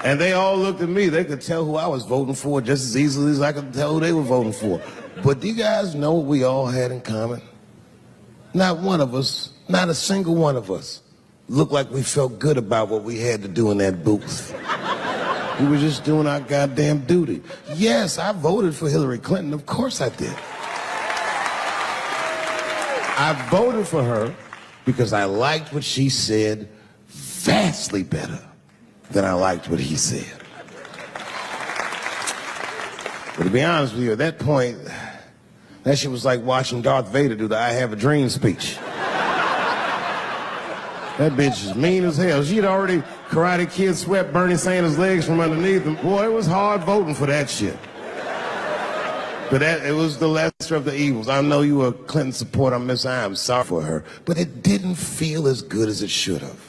And they all looked at me. They could tell who I was voting for just as easily as I could tell who they were voting for. But do you guys know what we all had in common? Not one of us, not a single one of us, looked like we felt good about what we had to do in that booth. We were just doing our goddamn duty. Yes, I voted for Hillary Clinton. Of course I did. I voted for her because I liked what she said vastly better than I liked what he said. But to be honest with you, at that point, that shit was like watching Darth Vader do the I Have a Dream speech. That bitch is mean as hell. She'd already Karate Kid swept Bernie Sanders' legs from underneath him. Boy, it was hard voting for that shit. But it was the lesser of the evils. I know you were a Clinton supporter, Miss I. I'm sorry for her. But it didn't feel as good as it should have.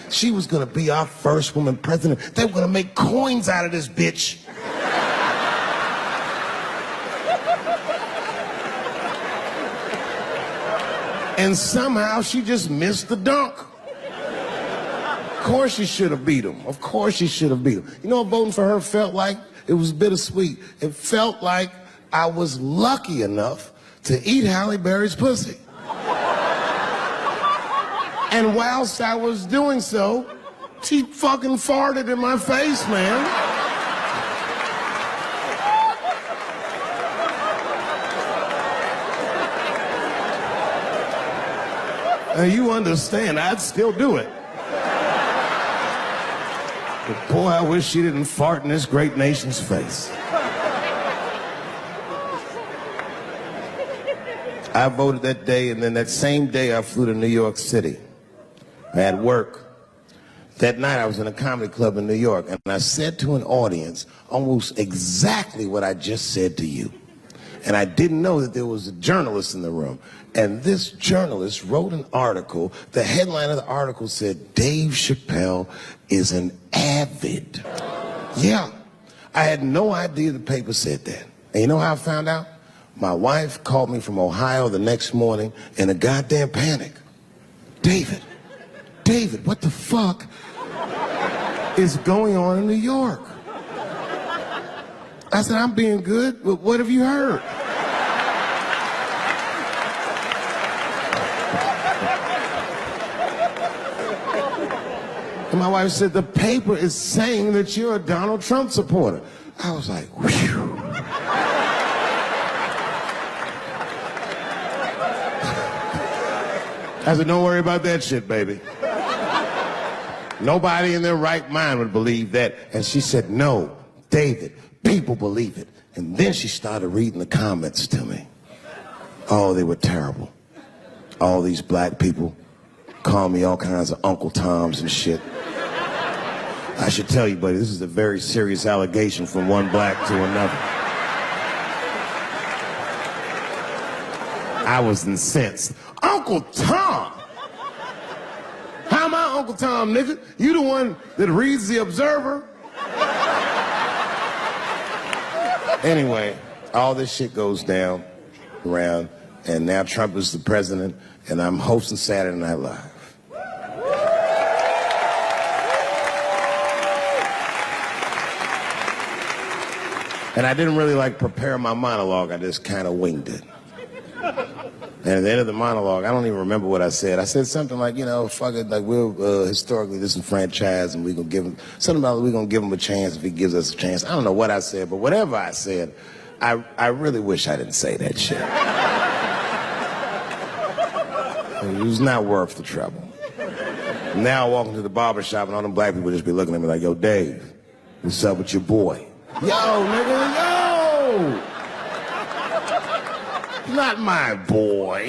She was gonna be our first woman president. They were gonna make coins out of this bitch. And somehow she just missed the dunk. Of course she should have beat him. Of course she should have beat him. You know what voting for her felt like? It was bittersweet. It felt like I was lucky enough to eat Halle Berry's pussy. And whilst I was doing so, she fucking farted in my face, man. Now you understand, I'd still do it. But boy, I wish she didn't fart in this great nation's face. I voted that day, and then that same day I flew to New York City. I had work. That night I was in a comedy club in New York, and I said to an audience almost exactly what I just said to you. And I didn't know that there was a journalist in the room. And this journalist wrote an article. The headline of the article said, Dave Chappelle is an avid. Yeah, I had no idea the paper said that. And you know how I found out? My wife called me from Ohio the next morning in a goddamn panic. David, what the fuck is going on in New York? I said, I'm being good, but what have you heard? And my wife said, the paper is saying that you're a Donald Trump supporter. I was like, whew. I said, don't worry about that shit, baby. Nobody in their right mind would believe that. And she said, no, David, people believe it. And then she started reading the comments to me. Oh, they were terrible. All these black people call me all kinds of Uncle Toms and shit. I should tell you, buddy, this is a very serious allegation from one black to another. I was incensed. Uncle Tom? How am I Uncle Tom, nigga? You the one that reads The Observer? Anyway, all this shit goes down around, and now Trump is the president, and I'm hosting Saturday Night Live. And I didn't really prepare my monologue. I just kind of winged it. And at the end of the monologue, I don't even remember what I said. I said something like, you know, fuck it, like we're historically disenfranchised, and we're gonna give him something about we're gonna give him a chance if he gives us a chance. I don't know what I said, but whatever I said, I really wish I didn't say that shit. It was not worth the trouble. Now I walk into the barbershop and all them black people just be looking at me like, yo, Dave, what's up with your boy? Yo, nigga, yo! Not my boy.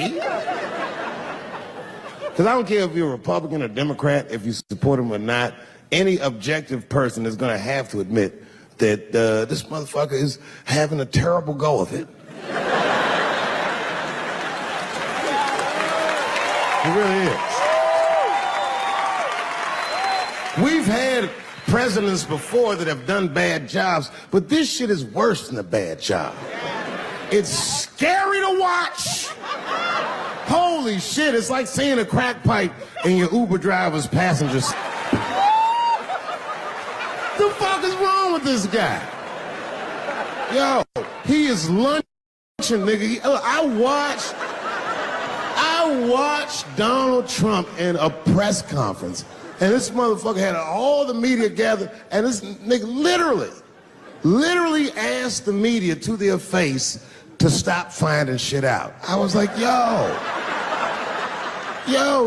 Because I don't care if you're a Republican or Democrat, if you support him or not, any objective person is going to have to admit that this motherfucker is having a terrible go of it. It really is. We've had presidents before that have done bad jobs, but this shit is worse than a bad job. It's scary to watch. Holy shit, it's like seeing a crack pipe in your Uber driver's passenger seat. The fuck is wrong with this guy? Yo, he is lunching, nigga. I watched Donald Trump in a press conference, and this motherfucker had all the media gathered, and this nigga literally asked the media to their face to stop finding shit out. I was like, yo,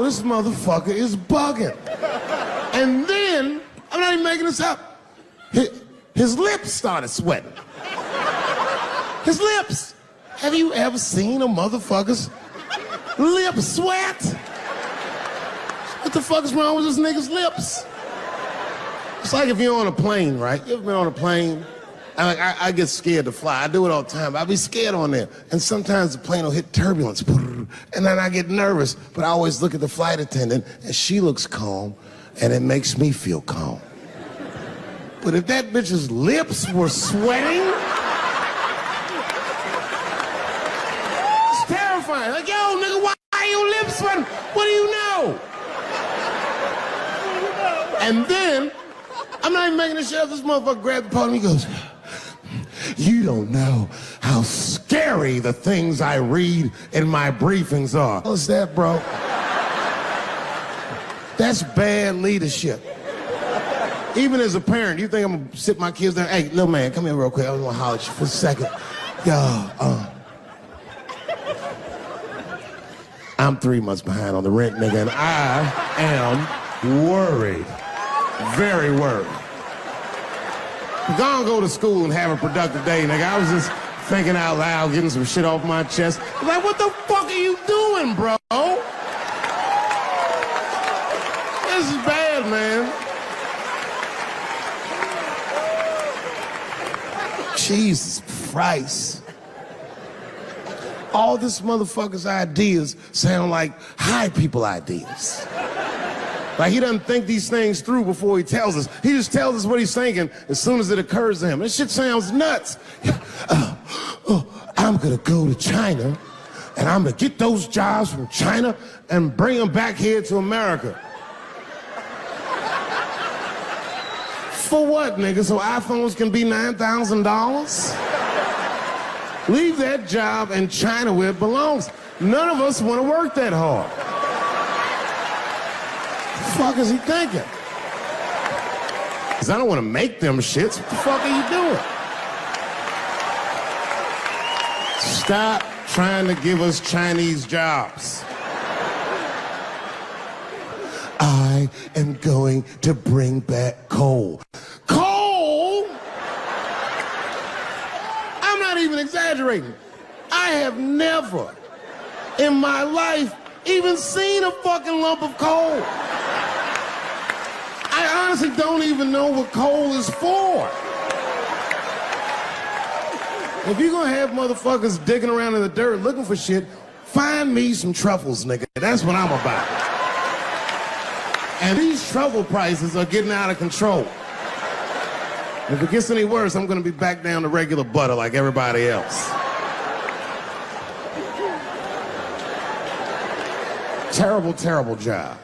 this motherfucker is bugging. And then, I'm not even making this up, his lips started sweating. His lips. Have you ever seen a motherfucker's lip sweat? What the fuck is wrong with this nigga's lips? It's like if you're on a plane, right? You ever been on a plane? I get scared to fly. I do it all the time. I be scared on there. And sometimes the plane will hit turbulence. And then I get nervous. But I always look at the flight attendant, and she looks calm, and it makes me feel calm. But if that bitch's lips were sweating, it's terrifying. Like, yo, nigga, why are your lips sweating? What do you know? And then, I'm not even making this shit up. This motherfucker grabbed the podium, he goes, you don't know how scary the things I read in my briefings are. What's that, bro? That's bad leadership. Even as a parent, you think I'm gonna sit my kids down? Hey, little man, come here real quick. I just wanna holler at you for a second. Yo, I'm 3 months behind on the rent, nigga, and I am worried. Very worried. Go on, go to school and have a productive day, nigga. I was just thinking out loud, getting some shit off my chest. Like, what the fuck are you doing, bro? This is bad, man. Jesus Christ. All this motherfucker's ideas sound like high people ideas. Like, he doesn't think these things through before he tells us. He just tells us what he's thinking as soon as it occurs to him. This shit sounds nuts. I'm gonna go to China, and I'm gonna get those jobs from China and bring them back here to America. For what, nigga? So iPhones can be $9,000? Leave that job in China where it belongs. None of us want to work that hard. What the fuck is he thinking? Because I don't want to make them shits. What the fuck are you doing? Stop trying to give us Chinese jobs. I am going to bring back coal. Coal? I'm not even exaggerating. I have never in my life even seen a fucking lump of coal. I honestly don't even know what coal is for. If you're gonna have motherfuckers digging around in the dirt looking for shit, find me some truffles, nigga. That's what I'm about. And these truffle prices are getting out of control. If it gets any worse, I'm gonna be back down to regular butter like everybody else. Terrible, terrible job.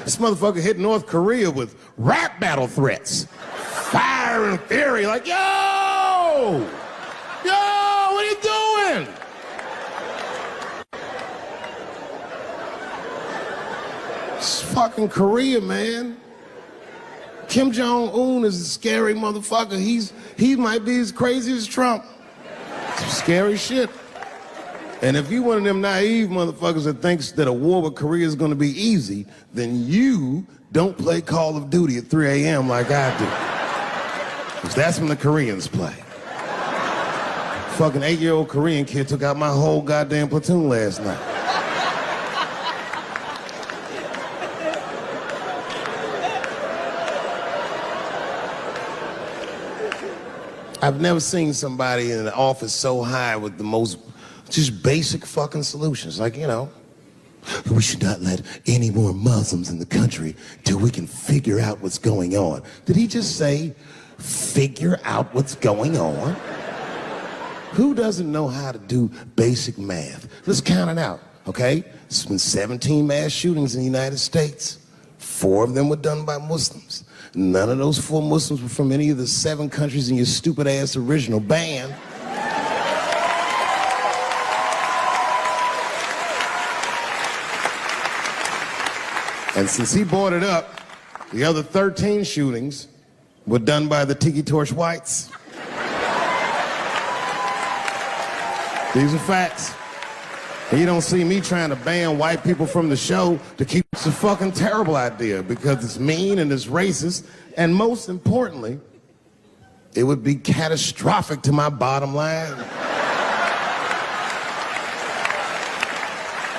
This motherfucker hit North Korea with rap battle threats. Fire and fury, like, yo, what are you doing? It's fucking Korea, man. Kim Jong-un is a scary motherfucker. He might be as crazy as Trump. Some scary shit. And if you one of them naive motherfuckers that thinks that a war with Korea is gonna be easy, then you don't play Call of Duty at 3 a.m. like I do. Because that's when the Koreans play. Fucking 8-year-old Korean kid took out my whole goddamn platoon last night. I've never seen somebody in the office so high with the most just basic fucking solutions. Like, you know, we should not let any more Muslims in the country till we can figure out what's going on. Did he just say, figure out what's going on? Who doesn't know how to do basic math? Let's count it out, okay? There's been 17 mass shootings in the United States. 4 of them were done by Muslims. None of those 4 Muslims were from any of the 7 countries in your stupid ass original band. And since he brought it up, the other 13 shootings were done by the Tiki Torch whites. These are facts. And you don't see me trying to ban white people from the show to keep it's a fucking terrible idea because it's mean and it's racist. And most importantly, it would be catastrophic to my bottom line.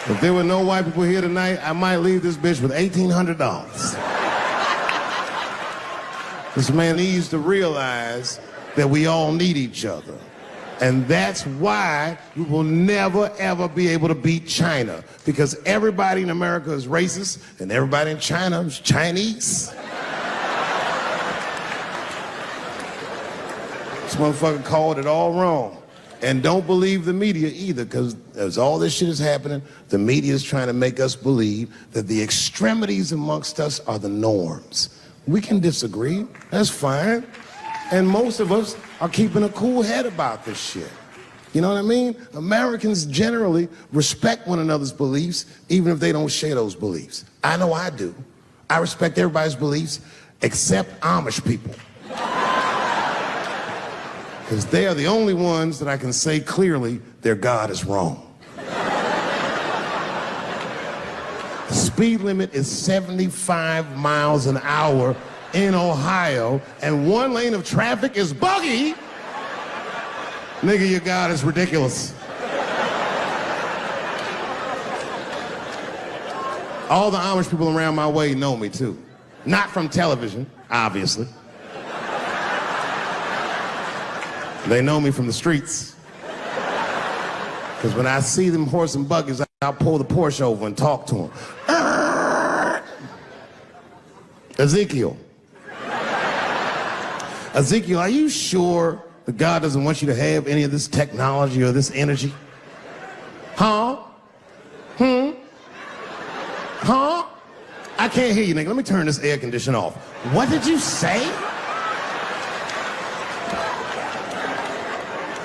If there were no white people here tonight, I might leave this bitch with $1,800. This man needs to realize that we all need each other. And that's why we will never, ever be able to beat China. Because everybody in America is racist, and everybody in China is Chinese. This motherfucker called it all wrong. And don't believe the media either, because as all this shit is happening, the media is trying to make us believe that the extremities amongst us are the norms. We can disagree, that's fine. And most of us are keeping a cool head about this shit. You know what I mean? Americans generally respect one another's beliefs, even if they don't share those beliefs. I know I do. I respect everybody's beliefs except Amish people. Because they are the only ones that I can say clearly their God is wrong. The speed limit is 75 miles an hour in Ohio, and 1 lane of traffic is buggy. Nigga, your God is ridiculous. All the Amish people around my way know me too. Not from television, obviously. They know me from the streets. Because when I see them horse and buggies, I'll pull the Porsche over and talk to them. Ezekiel, are you sure that God doesn't want you to have any of this technology or this energy? Huh? Huh? I can't hear you, nigga. Let me turn this air conditioner off. What did you say?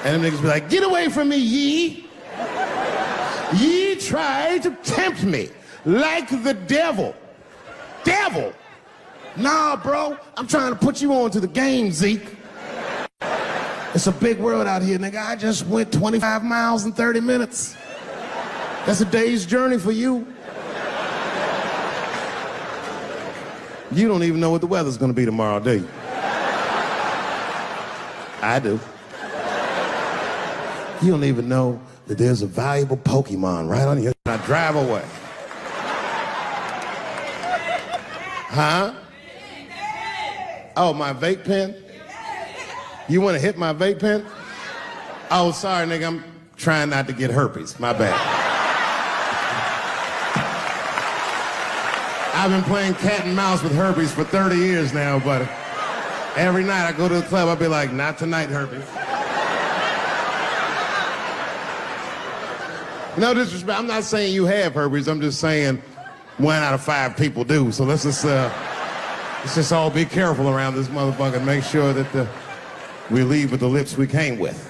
And them niggas be like, get away from me, ye. Ye tried to tempt me like the devil. Devil? Nah, bro, I'm trying to put you on to the game, Zeke. It's a big world out here, nigga. I just went 25 miles in 30 minutes. That's a day's journey for you. You don't even know what the weather's gonna be tomorrow, do you? I do. You don't even know that there's a valuable Pokemon right on here. I drive away. Huh? Oh, my vape pen? You want to hit my vape pen? Oh, sorry, nigga. I'm trying not to get herpes. My bad. I've been playing cat and mouse with herpes for 30 years now, but every night I go to the club, I'll be like, not tonight, herpes. No disrespect. I'm not saying you have herpes. I'm just saying 1 out of 5 people do. So let's just all be careful around this motherfucker and make sure that we leave with the lips we came with.